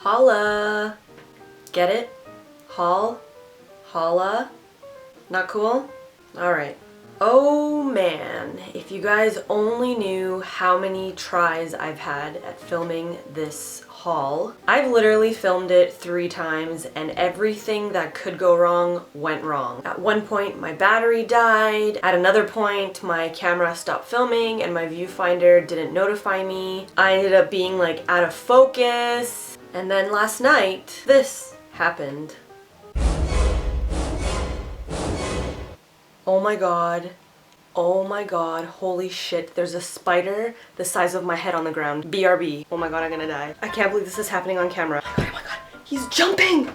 Holla. Get it? Haul? Holla? Not cool? Alright. Oh man, if you guys only knew how many tries I've had at filming this haul. I've literally filmed it 3 times and everything that could go wrong went wrong. At one point my battery died, at another point my camera stopped filming and my viewfinder didn't notify me. I ended up being like out of focus, and then last night this happened. Oh my god. Oh my god, holy shit, there's a spider the size of my head on the ground. BRB. Oh my god, I'm gonna die. I can't believe this is happening on camera. Oh my god, he's jumping!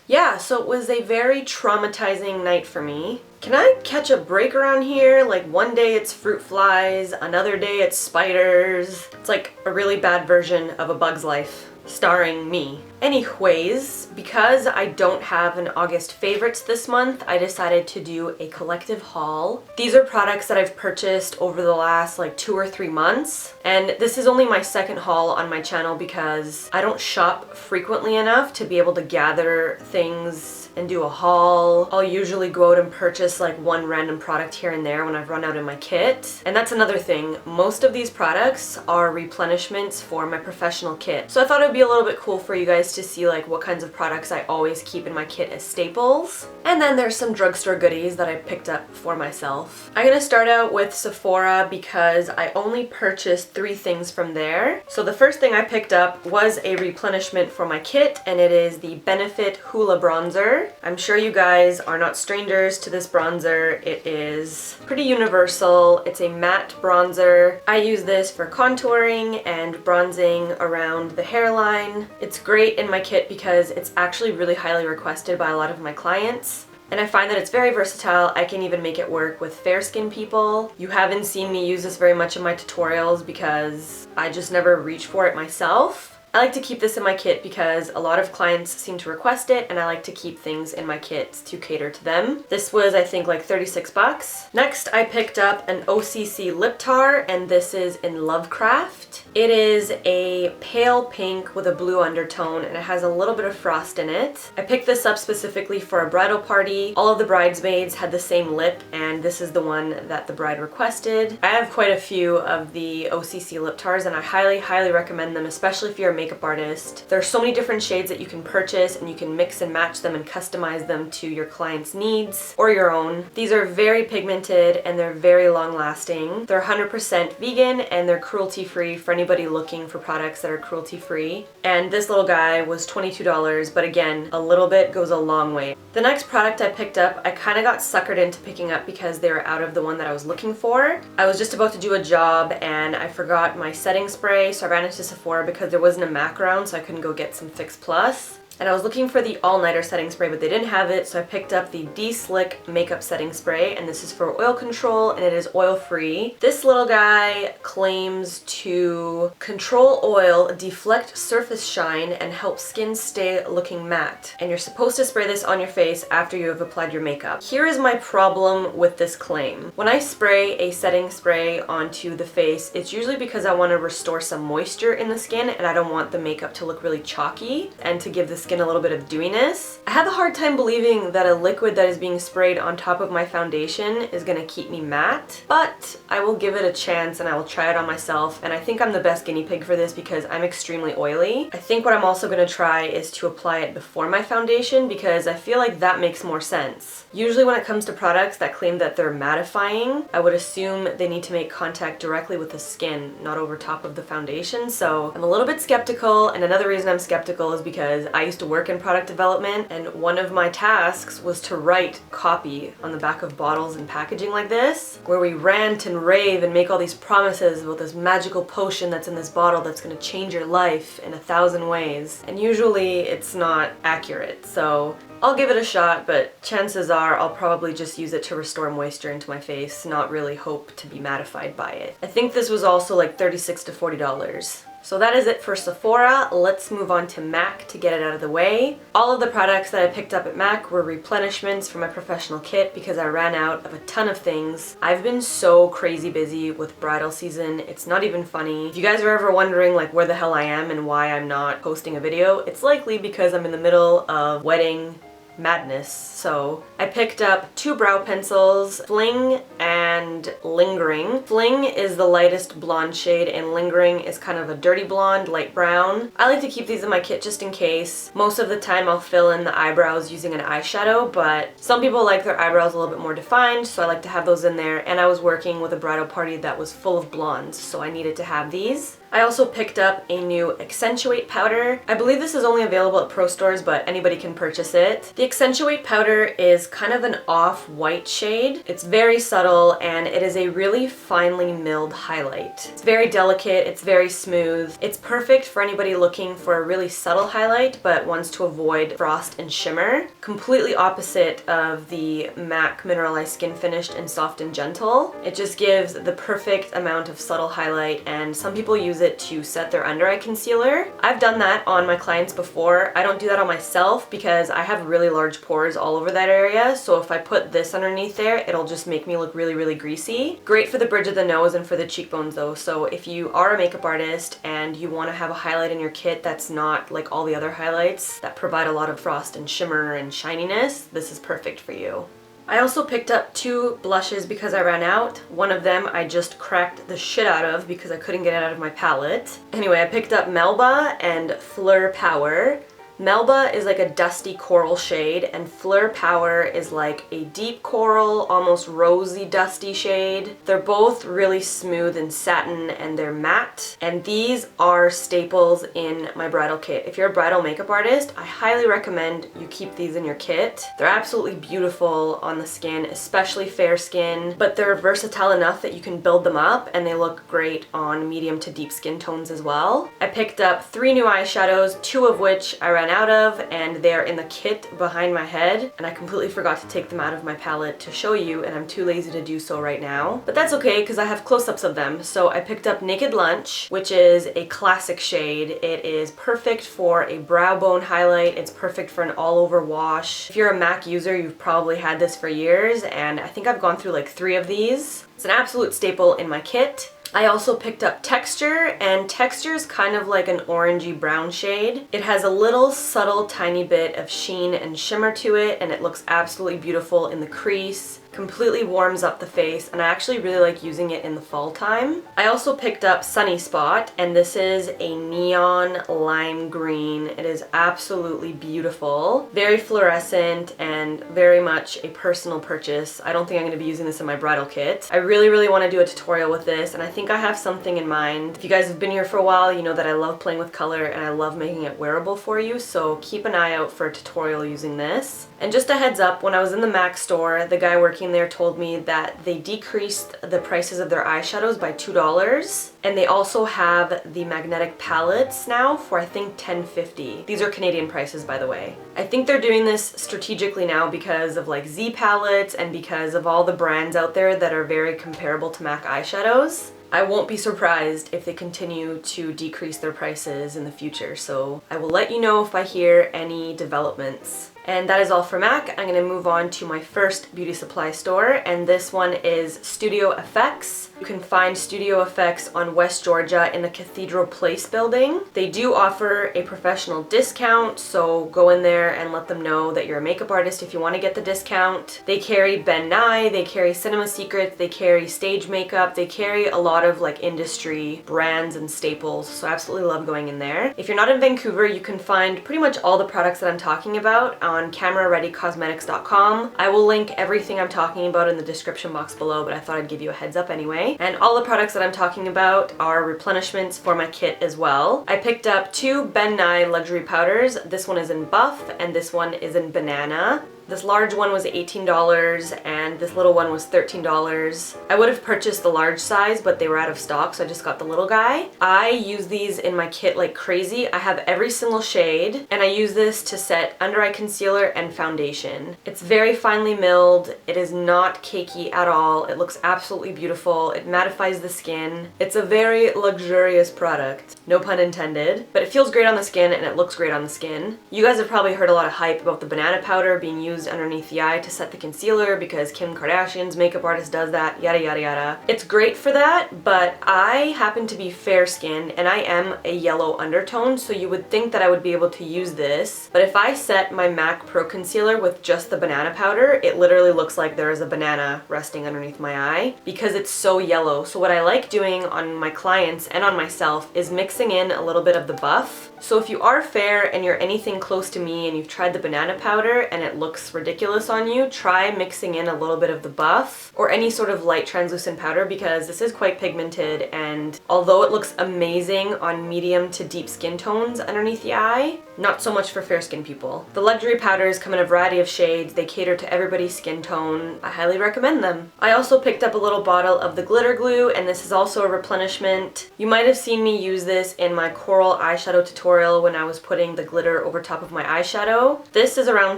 Yeah, so it was a very traumatizing night for me. Can I catch a break around here? Like one day it's fruit flies, another day it's spiders. It's like a really bad version of A Bug's Life, starring me. Anyways, because I don't have an August favorites this month, I decided to do a collective haul. These are products that I've purchased over the last like 2 or 3 months. And this is only my second haul on my channel because I don't shop frequently enough to be able to gather things and do a haul. I'll usually go out and purchase like one random product here and there when I've run out in my kit. And that's another thing. Most of these products are replenishments for my professional kit. So I thought it would be a little bit cool for you guys to see like what kinds of products I always keep in my kit as staples. And then there's some drugstore goodies that I picked up for myself. I'm gonna start out with Sephora because I only purchased 3 things from there. So the first thing I picked up was a replenishment for my kit, and it is the Benefit Hoola bronzer. I'm sure you guys are not strangers to this bronzer. It is pretty universal. It's a matte bronzer. I use this for contouring and bronzing around the hairline. It's great in my kit because it's actually really highly requested by a lot of my clients. And I find that it's very versatile. I can even make it work with fair skin people. You haven't seen me use this very much in my tutorials because I just never reach for it myself. I like to keep this in my kit because a lot of clients seem to request it, and I like to keep things in my kits to cater to them. This was, I think, like 36 bucks. Next, I picked up an OCC Lip Tar, and this is in Lovecraft. It is a pale pink with a blue undertone, and it has a little bit of frost in it. I picked this up specifically for a bridal party. All of the bridesmaids had the same lip, and this is the one that the bride requested. I have quite a few of the OCC Lip Tars, and I highly, highly recommend them, especially if you're a makeup artist. There are so many different shades that you can purchase, and you can mix and match them and customize them to your client's needs or your own. These are very pigmented and they're very long lasting. They're 100% vegan and they're cruelty free for anybody looking for products that are cruelty free. And this little guy was $22, but again, a little bit goes a long way. The next product I picked up, I kind of got suckered into picking up because they were out of the one that I was looking for. I was just about to do a job and I forgot my setting spray, so I ran into Sephora because there wasn't a MAC around, so I couldn't go get some Fix Plus. And I was looking for the all-nighter setting spray, but they didn't have it, so I picked up the De-Slick makeup setting spray, and this is for oil control, and it is oil-free. This little guy claims to control oil, deflect surface shine, and help skin stay looking matte. And you're supposed to spray this on your face after you have applied your makeup. Here is my problem with this claim. When I spray a setting spray onto the face, it's usually because I want to restore some moisture in the skin, and I don't want the makeup to look really chalky and to give the skin a little bit of dewiness. I have a hard time believing that a liquid that is being sprayed on top of my foundation is going to keep me matte, but I will give it a chance and I will try it on myself, and I think I'm the best guinea pig for this because I'm extremely oily. I think what I'm also going to try is to apply it before my foundation because I feel like that makes more sense. Usually when it comes to products that claim that they're mattifying, I would assume they need to make contact directly with the skin, not over top of the foundation, so I'm a little bit skeptical. And another reason I'm skeptical is because I used to work in product development, and one of my tasks was to write copy on the back of bottles and packaging like this, where we rant and rave and make all these promises about this magical potion that's in this bottle that's going to change your life in 1,000 ways. And usually it's not accurate, so I'll give it a shot, but chances are I'll probably just use it to restore moisture into my face, not really hope to be mattified by it. I think this was also like $36 to $40. So that is it for Sephora. Let's move on to MAC to get it out of the way. All of the products that I picked up at MAC were replenishments for my professional kit because I ran out of a ton of things. I've been so crazy busy with bridal season, it's not even funny. If you guys are ever wondering like where the hell I am and why I'm not posting a video, it's likely because I'm in the middle of wedding madness. So I picked up 2 brow pencils, Fling and Lingering. Fling is the lightest blonde shade and Lingering is kind of a dirty blonde, light brown. I like to keep these in my kit just in case. Most of the time I'll fill in the eyebrows using an eyeshadow, but some people like their eyebrows a little bit more defined, so I like to have those in there. And I was working with a bridal party that was full of blondes, so I needed to have these. I also picked up a new Accentuate powder. I believe this is only available at pro stores, but anybody can purchase it. The Accentuate powder is kind of an off-white shade. It's very subtle and it is a really finely milled highlight. It's very delicate, it's very smooth. It's perfect for anybody looking for a really subtle highlight but wants to avoid frost and shimmer. Completely opposite of the MAC Mineralized Skin Finished and Soft and Gentle. It just gives the perfect amount of subtle highlight, and some people use it to set their under eye concealer. I've done that on my clients before. I don't do that on myself because I have really large pores all over that area, so if I put this underneath there, it'll just make me look really, really greasy. Great for the bridge of the nose and for the cheekbones though, so if you are a makeup artist and you want to have a highlight in your kit that's not like all the other highlights that provide a lot of frost and shimmer and shininess, this is perfect for you. I also picked up 2 blushes because I ran out. One of them I just cracked the shit out of because I couldn't get it out of my palette. Anyway, I picked up Melba and Fleur Power. Melba is like a dusty coral shade and Fleur Power is like a deep coral, almost rosy dusty shade. They're both really smooth and satin and they're matte, and these are staples in my bridal kit. If you're a bridal makeup artist, I highly recommend you keep these in your kit. They're absolutely beautiful on the skin, especially fair skin, but they're versatile enough that you can build them up and they look great on medium to deep skin tones as well. I picked up 3 new eyeshadows, 2 of which I ran out of, and they're in the kit behind my head, and I completely forgot to take them out of my palette to show you, and I'm too lazy to do so right now. But that's okay because I have close-ups of them. So I picked up Naked Lunch, which is a classic shade. It is perfect for a brow bone highlight. It's perfect for an all-over wash. If you're a MAC user, you've probably had this for years, and I think I've gone through like 3 of these. It's an absolute staple in my kit. I also picked up Texture, and Texture is kind of like an orangey brown shade. It has a little subtle tiny bit of sheen and shimmer to it, and it looks absolutely beautiful in the crease. Completely warms up the face, and I actually really like using it in the fall time. I also picked up Sunny Spot, and this is a neon lime green. It is absolutely beautiful. Very fluorescent and very much a personal purchase. I don't think I'm going to be using this in my bridal kit. I really, really want to do a tutorial with this, and I think I have something in mind. If you guys have been here for a while, you know that I love playing with color and I love making it wearable for you, so keep an eye out for a tutorial using this. And just a heads up, when I was in the MAC store, the guy working there told me that they decreased the prices of their eyeshadows by $2, and they also have the magnetic palettes now for I think $10.50. These are Canadian prices, by the way. I think they're doing this strategically now because of like Z palettes and because of all the brands out there that are very comparable to MAC eyeshadows. I won't be surprised if they continue to decrease their prices in the future, so I will let you know if I hear any developments. And that is all for MAC. I'm going to move on to my first beauty supply store, and this one is Studio Effects. You can find Studio Effects on West Georgia in the Cathedral Place building. They do offer a professional discount, so go in there and let them know that you're a makeup artist if you want to get the discount. They carry Ben Nye, they carry Cinema Secrets, they carry Stage Makeup, they carry a lot of like industry brands and staples, so I absolutely love going in there. If you're not in Vancouver, you can find pretty much all the products that I'm talking about on camerareadycosmetics.com. I will link everything I'm talking about in the description box below, but I thought I'd give you a heads up anyway. And all the products that I'm talking about are replenishments for my kit as well. I picked up 2 Ben Nye Luxury Powders. This one is in Buff and this one is in Banana. This large one was $18 and this little one was $13. I would have purchased the large size, but they were out of stock, so I just got the little guy. I use these in my kit like crazy. I have every single shade, and I use this to set under eye concealer and foundation. It's very finely milled. It is not cakey at all. It looks absolutely beautiful. It mattifies the skin. It's a very luxurious product. No pun intended. But it feels great on the skin and it looks great on the skin. You guys have probably heard a lot of hype about the banana powder being used underneath the eye to set the concealer because Kim Kardashian's makeup artist does that, yada yada yada. It's great for that, but I happen to be fair skinned and I am a yellow undertone, so you would think that I would be able to use this. But if I set my MAC Pro Concealer with just the banana powder, it literally looks like there is a banana resting underneath my eye because it's so yellow. So what I like doing on my clients and on myself is mixing in a little bit of the buff. So if you are fair and you're anything close to me and you've tried the banana powder and it looks ridiculous on you, try mixing in a little bit of the buff or any sort of light translucent powder because this is quite pigmented, and although it looks amazing on medium to deep skin tones underneath the eye, not so much for fair skin people. The luxury powders come in a variety of shades. They cater to everybody's skin tone. I highly recommend them. I also picked up a little bottle of the glitter glue, and this is also a replenishment. You might have seen me use this in my coral eyeshadow tutorial when I was putting the glitter over top of my eyeshadow. This is around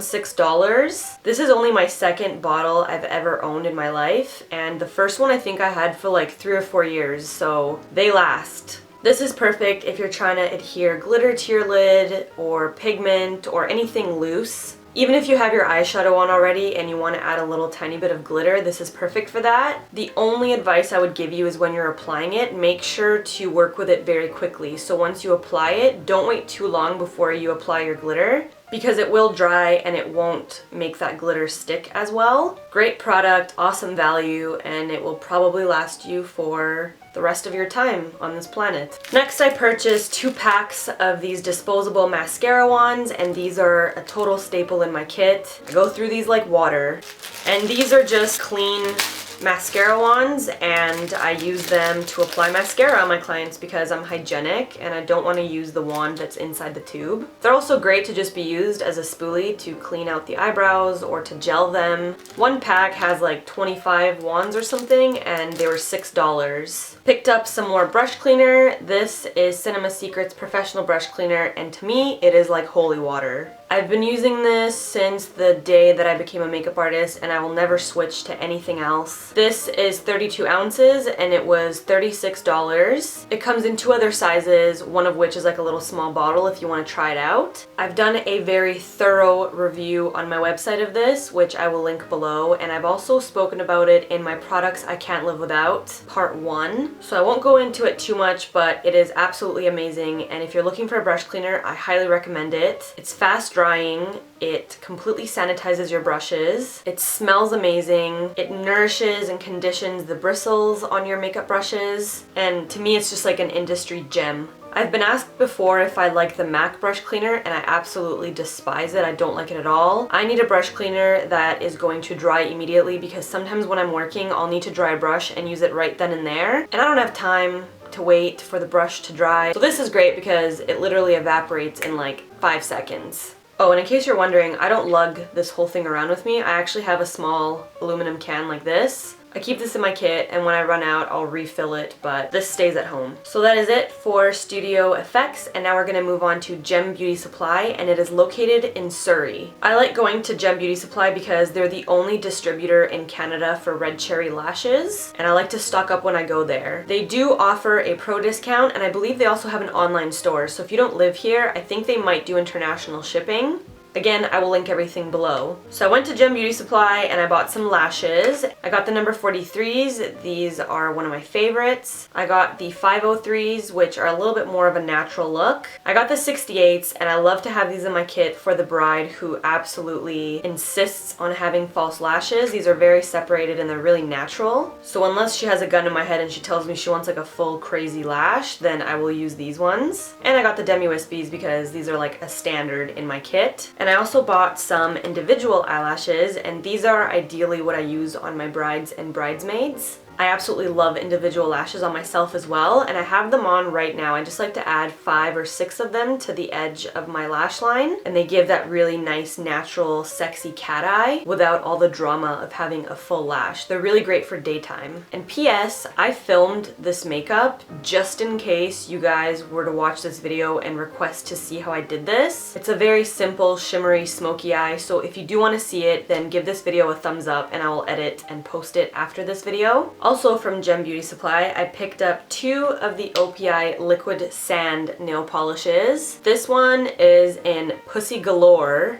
$6. This is only my second bottle I've ever owned in my life, and the first one I think I had for like 3 or 4 years, so they last. This is perfect if you're trying to adhere glitter to your lid or pigment or anything loose. Even if you have your eyeshadow on already and you want to add a little tiny bit of glitter, this is perfect for that. The only advice I would give you is when you're applying it, make sure to work with it very quickly. So once you apply it, don't wait too long before you apply your glitter, because it will dry and it won't make that glitter stick as well. Great product, awesome value, and it will probably last you for the rest of your time on this planet. Next, I purchased 2 packs of these disposable mascara wands, and these are a total staple in my kit. I go through these like water, and these are just clean mascara wands, and I use them to apply mascara on my clients because I'm hygienic and I don't want to use the wand that's inside the tube. They're also great to just be used as a spoolie to clean out the eyebrows or to gel them. One pack has like 25 wands or something, and they were $6. Picked up some more brush cleaner. This is Cinema Secret's professional brush cleaner, and to me it is like holy water. I've been using this since the day that I became a makeup artist, and I will never switch to anything else. This is 32 ounces and it was $36. It comes in 2 other sizes, one of which is like a little small bottle if you want to try it out. I've done a very thorough review on my website of this, which I will link below, and I've also spoken about it in my Products I Can't Live Without, part 1. So I won't go into it too much, but it is absolutely amazing, and if you're looking for a brush cleaner, I highly recommend it. It's fast drying, it completely sanitizes your brushes, it smells amazing, it nourishes and conditions the bristles on your makeup brushes, and to me it's just like an industry gem. I've been asked before if I like the MAC brush cleaner, and I absolutely despise it. I don't like it at all. I need a brush cleaner that is going to dry immediately, because sometimes when I'm working I'll need to dry a brush and use it right then and there, and I don't have time to wait for the brush to dry. So this is great because it literally evaporates in like 5 seconds. Oh, and in case you're wondering, I don't lug this whole thing around with me. I actually have a small aluminum can like this. I keep this in my kit, and when I run out I'll refill it, but this stays at home. So that is it for Studio Effects, and now we're going to move on to Gem Beauty Supply, and it is located in Surrey. I like going to Gem Beauty Supply because they're the only distributor in Canada for red cherry lashes, and I like to stock up when I go there. They do offer a pro discount, and I believe they also have an online store, so if you don't live here, I think they might do international shipping. Again, I will link everything below. So I went to Gem Beauty Supply and I bought some lashes. I got the number 43s. These are one of my favorites. I got the 503s, which are a little bit more of a natural look. I got the 68s, and I love to have these in my kit for the bride who absolutely insists on having false lashes. These are very separated and they're really natural. So unless she has a gun in my head and she tells me she wants like a full crazy lash, then I will use these ones. And I got the Demi Wispies because these are like a standard in my kit. And I also bought some individual eyelashes, and these are ideally what I use on my brides and bridesmaids. I absolutely love individual lashes on myself as well, and I have them on right now. I just like to add 5 or 6 of them to the edge of my lash line, and they give that really nice, natural, sexy cat eye without all the drama of having a full lash. They're really great for daytime. And P.S. I filmed this makeup just in case you guys were to watch this video and request to see how I did this. It's a very simple, shimmery, smoky eye, so if you do want to see it, then give this video a thumbs up and I will edit and post it after this video. Also from Gem Beauty Supply, I picked up 2 of the OPI Liquid Sand nail polishes. This one is in Pussy Galore.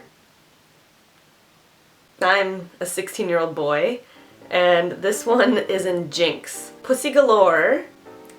I'm a 16-year-old boy, and this one is in Jinx. Pussy Galore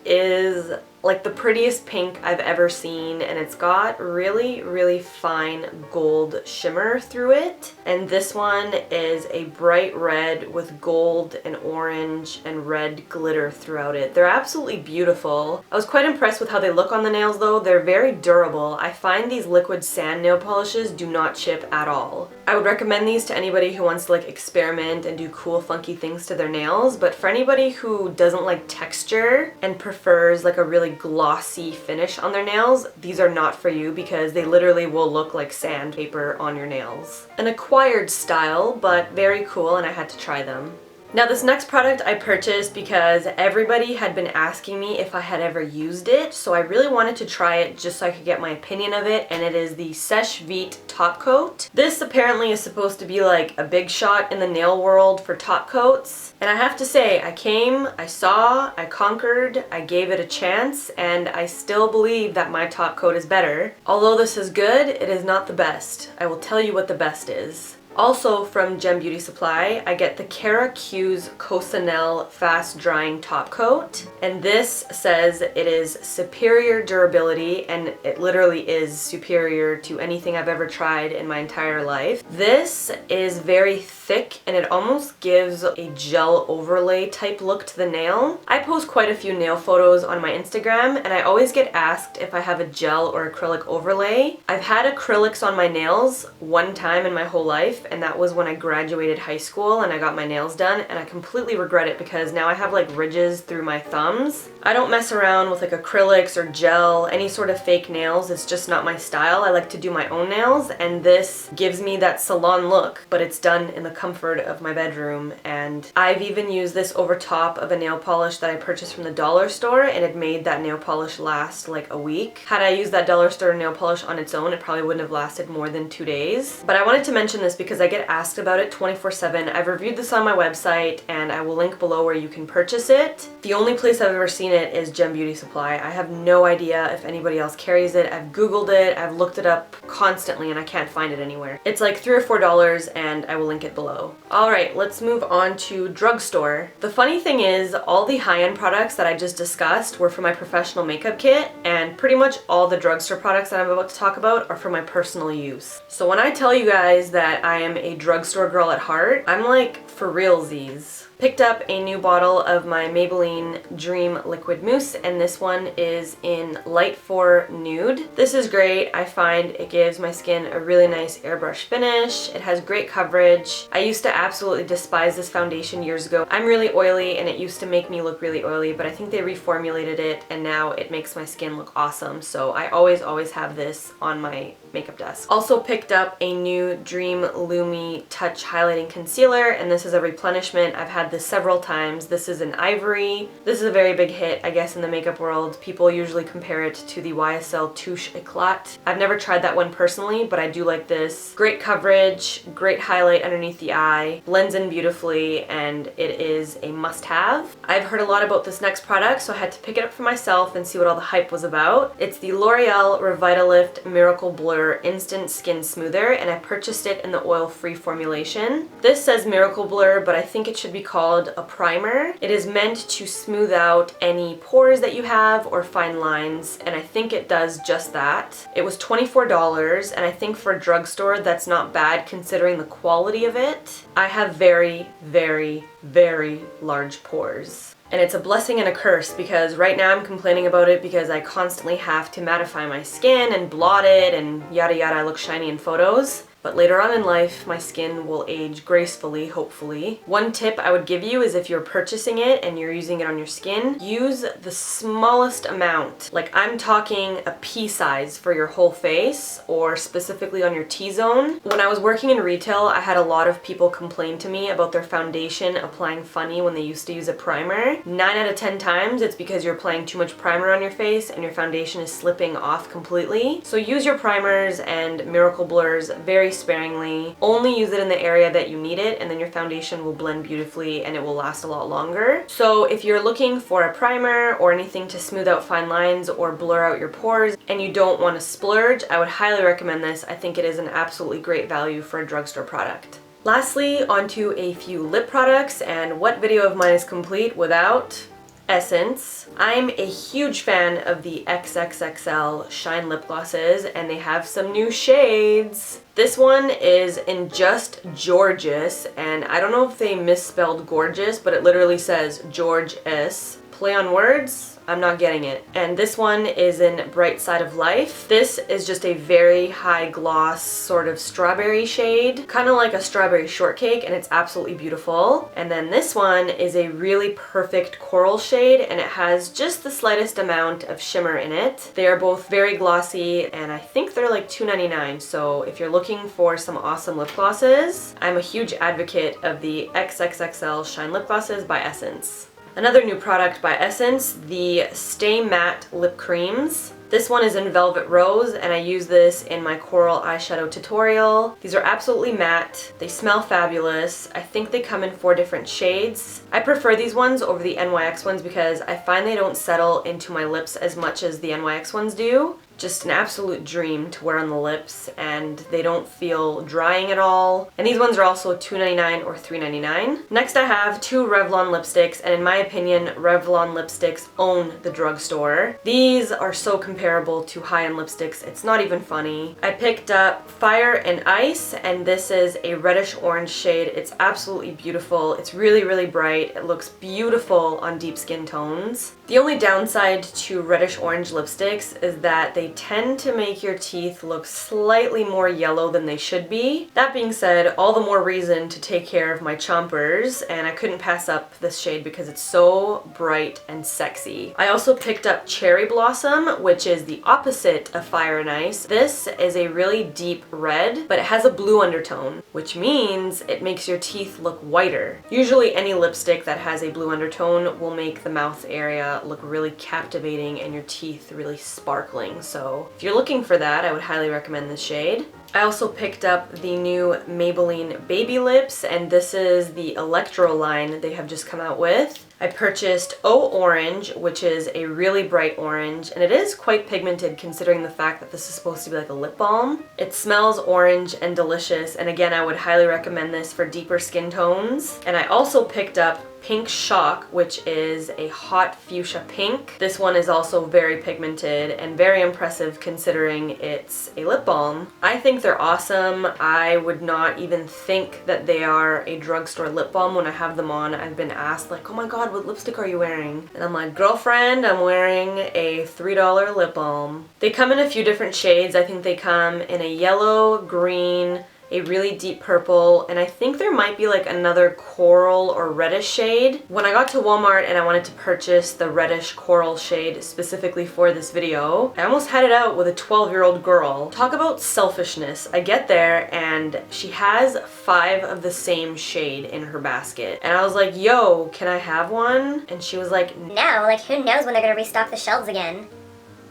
is like the prettiest pink I've ever seen, and it's got really, really fine gold shimmer through it. And this one is a bright red with gold and orange and red glitter throughout it. They're absolutely beautiful. I was quite impressed with how they look on the nails though. They're very durable. I find these liquid sand nail polishes do not chip at all. I would recommend these to anybody who wants to like experiment and do cool funky things to their nails, but for anybody who doesn't like texture and prefers like a really glossy finish on their nails, these are not for you because they literally will look like sandpaper on your nails. An acquired style, but very cool, and I had to try them. Now this next product I purchased because everybody had been asking me if I had ever used it, so I really wanted to try it just so I could get my opinion of it, and it is the Seche Vite Topcoat. This apparently is supposed to be like a big shot in the nail world for top coats, and I have to say, I came, I saw, I conquered, I gave it a chance, and I still believe that my top coat is better. Although this is good, it is not the best. I will tell you what the best is. Also from Gem Beauty Supply, I get the Cara Q's Cosonel Fast Drying Top Coat, and this says it is superior durability, and it literally is superior to anything I've ever tried in my entire life. This is very thick and it almost gives a gel overlay type look to the nail. I post quite a few nail photos on my Instagram and I always get asked if I have a gel or acrylic overlay. I've had acrylics on my nails one time in my whole life, and that was when I graduated high school and I got my nails done, and I completely regret it because now I have like ridges through my thumbs. I don't mess around with like acrylics or gel, any sort of fake nails. It's just not my style. I like to do my own nails, and this gives me that salon look, but it's done in the comfort of my bedroom. And I've even used this over top of a nail polish that I purchased from the dollar store, and it made that nail polish last like a week. Had I used that dollar store nail polish on its own, it probably wouldn't have lasted more than 2 days. But I wanted to mention this because I get asked about it 24/7. I've reviewed this on my website and I will link below where you can purchase it. The only place I've ever seen it is Gem Beauty Supply. I have no idea if anybody else carries it. I've googled it, I've looked it up constantly, and I can't find it anywhere. It's like $3 or $4 and I will link it below. Alright, let's move on to Drugstore. The funny thing is, all the high-end products that I just discussed were for my professional makeup kit, and pretty much all the drugstore products that I'm about to talk about are for my personal use. So when I tell you guys that I am a drugstore girl at heart, I'm like for realsies. Picked up a new bottle of my Maybelline Dream Liquid Mousse, and this one is in Light 4 Nude. This is great. I find it gives my skin a really nice airbrush finish. It has great coverage. I used to absolutely despise this foundation years ago. I'm really oily and it used to make me look really oily, but I think they reformulated it and now it makes my skin look awesome. So I always have this on my makeup desk. Also picked up a new Dream Lumi Touch Highlighting Concealer, and this is a replenishment. I've had this several times. This is an ivory. This is a very big hit, I guess, in the makeup world. People usually compare it to the YSL Touche Eclat. I've never tried that one personally, but I do like this. Great coverage, great highlight underneath the eye, blends in beautifully, and it is a must-have. I've heard a lot about this next product, so I had to pick it up for myself and see what all the hype was about. It's the L'Oreal Revitalift Miracle Blur Instant Skin Smoother, and I purchased it in the oil-free formulation. This says Miracle Blur, but I think it should be called a primer. It is meant to smooth out any pores that you have or fine lines, and I think it does just that. It was $24, and I think for a drugstore that's not bad considering the quality of it. I have very, very, very large pores. And it's a blessing and a curse because right now I'm complaining about it because I constantly have to mattify my skin and blot it and yada yada. I look shiny in photos. but later on in life, my skin will age gracefully, hopefully. One tip I would give you is if you're purchasing it and you're using it on your skin, use the smallest amount. Like I'm talking a pea size for your whole face, or specifically on your T-zone. When I was working in retail, I had a lot of people complain to me about their foundation applying funny when they used to use a primer. 9 out of 10 times, it's because you're applying too much primer on your face and your foundation is slipping off completely. So use your primers and miracle blurs very sparingly. Only use it in the area that you need it, and then your foundation will blend beautifully and it will last a lot longer. So if you're looking for a primer or anything to smooth out fine lines or blur out your pores and you don't want to splurge, I would highly recommend this. I think it is an absolutely great value for a drugstore product. Lastly, onto a few lip products, and what video of mine is complete without Essence. I'm a huge fan of the XXXL Shine lip glosses, and they have some new shades. This one is in Just Gorgeous, and I don't know if they misspelled gorgeous, but it literally says George S. Play on words? I'm not getting it. And this one is in Bright Side of Life. This is just a very high gloss sort of strawberry shade, kind of like a strawberry shortcake, and it's absolutely beautiful. And then this one is a really perfect coral shade, and it has just the slightest amount of shimmer in it. They are both very glossy, and I think they're like $2.99. So if you're looking for some awesome lip glosses, I'm a huge advocate of the XXXL Shine lip glosses by Essence. Another new product by Essence, the Stay Matte Lip Creams. This one is in Velvet Rose, and I use this in my coral eyeshadow tutorial. These are absolutely matte. They smell fabulous. I think they come in 4 different shades. I prefer these ones over the NYX ones because I find they don't settle into my lips as much as the NYX ones do. Just an absolute dream to wear on the lips, and they don't feel drying at all. And these ones are also $2.99 or $3.99. Next I have 2 Revlon lipsticks, and in my opinion, Revlon lipsticks own the drugstore. These are so comparable to high-end lipsticks, it's not even funny. I picked up Fire and Ice, and this is a reddish orange shade. It's absolutely beautiful. It's really, really bright. It looks beautiful on deep skin tones. The only downside to reddish orange lipsticks is that they tend to make your teeth look slightly more yellow than they should be. That being said, all the more reason to take care of my chompers, and I couldn't pass up this shade because it's so bright and sexy. I also picked up Cherry Blossom, which is the opposite of Fire and Ice. This is a really deep red, but it has a blue undertone, which means it makes your teeth look whiter. Usually any lipstick that has a blue undertone will make the mouth area look really captivating and your teeth really sparkling. So if you're looking for that, I would highly recommend this shade. I also picked up the new Maybelline Baby Lips, and this is the Electro line they have just come out with. I purchased O Orange, which is a really bright orange, and it is quite pigmented considering the fact that this is supposed to be like a lip balm. It smells orange and delicious, and again, I would highly recommend this for deeper skin tones. And I also picked up Pink Shock, which is a hot fuchsia pink. This one is also very pigmented and very impressive considering it's a lip balm. I think they're awesome. I would not even think that they are a drugstore lip balm when I have them on. I've been asked like, oh my god, what lipstick are you wearing? And I'm like, girlfriend, I'm wearing a $3 lip balm. They come in a few different shades. I think they come in a yellow, green, a really deep purple, and I think there might be like another coral or reddish shade. When I got to Walmart and I wanted to purchase the reddish coral shade specifically for this video, I almost had it out with a 12-year-old girl. Talk about selfishness. I get there and she has 5 of the same shade in her basket. And I was like, yo, can I have one? And she was like, no, like who knows when they're gonna restock the shelves again.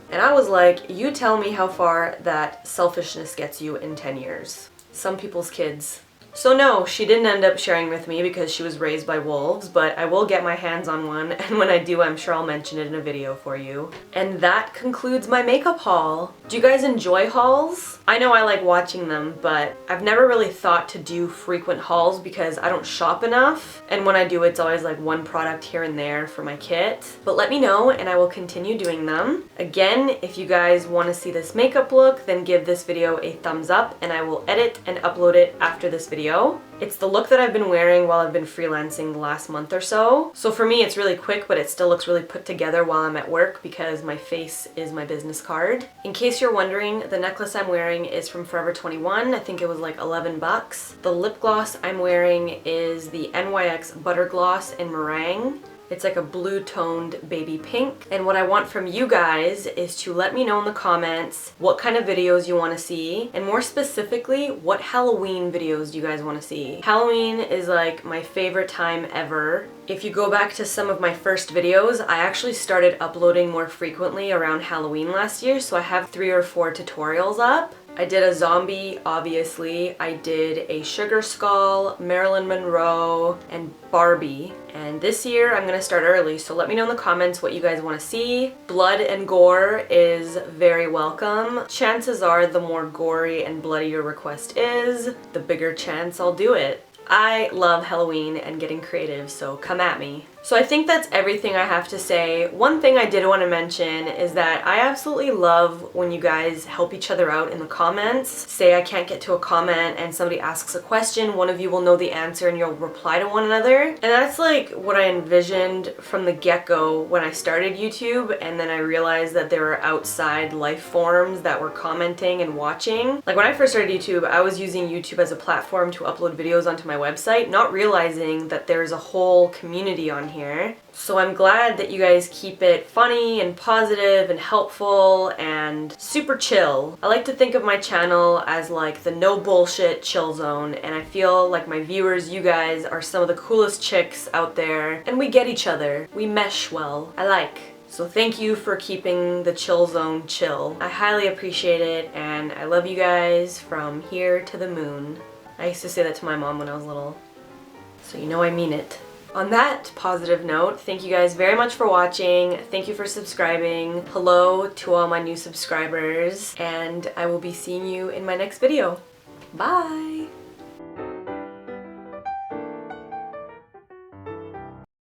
And I was like, you tell me how far that selfishness gets you in 10 years. Some people's kids. So no, she didn't end up sharing with me because she was raised by wolves, but I will get my hands on one, and when I do, I'm sure I'll mention it in a video for you. And that concludes my makeup haul. Do you guys enjoy hauls? I know I like watching them, but I've never really thought to do frequent hauls because I don't shop enough, and when I do, it's always like one product here and there for my kit. But let me know and I will continue doing them. Again, if you guys want to see this makeup look, then give this video a thumbs up and I will edit and upload it after this video video. It's the look that I've been wearing while I've been freelancing the last month or so. So for me, it's really quick, but it still looks really put together while I'm at work because my face is my business card. In case you're wondering, the necklace I'm wearing is from Forever 21. I think it was like 11 bucks. The lip gloss I'm wearing is the NYX Butter Gloss in Meringue. It's like a blue-toned baby pink. And what I want from you guys is to let me know in the comments what kind of videos you want to see, and more specifically, what Halloween videos do you guys want to see. Halloween is like my favorite time ever. If you go back to some of my first videos, I actually started uploading more frequently around Halloween last year, so I have 3 or 4 tutorials up. I did a zombie, obviously. I did a sugar skull, Marilyn Monroe, and Barbie. And this year I'm gonna start early, so let me know in the comments what you guys want to see. Blood and gore is very welcome. Chances are the more gory and bloody your request is, the bigger chance I'll do it. I love Halloween and getting creative, so come at me. So I think that's everything I have to say. One thing I did want to mention is that I absolutely love when you guys help each other out in the comments. Say I can't get to a comment and somebody asks a question, one of you will know the answer and you'll reply to one another. And that's like what I envisioned from the get-go when I started YouTube, and then I realized that there were outside life forms that were commenting and watching. Like when I first started YouTube, I was using YouTube as a platform to upload videos onto my website, not realizing that there's a whole community on here. So I'm glad that you guys keep it funny and positive and helpful and super chill. I like to think of my channel as like the no bullshit chill zone, and I feel like my viewers, you guys, are some of the coolest chicks out there, and we get each other. We mesh well. I like. So thank you for keeping the chill zone chill. I highly appreciate it, and I love you guys from here to the moon. I used to say that to my mom when I was little, so you know I mean it. On that positive note, thank you guys very much for watching. Thank you for subscribing. Hello to all my new subscribers, and I will be seeing you in my next video. Bye!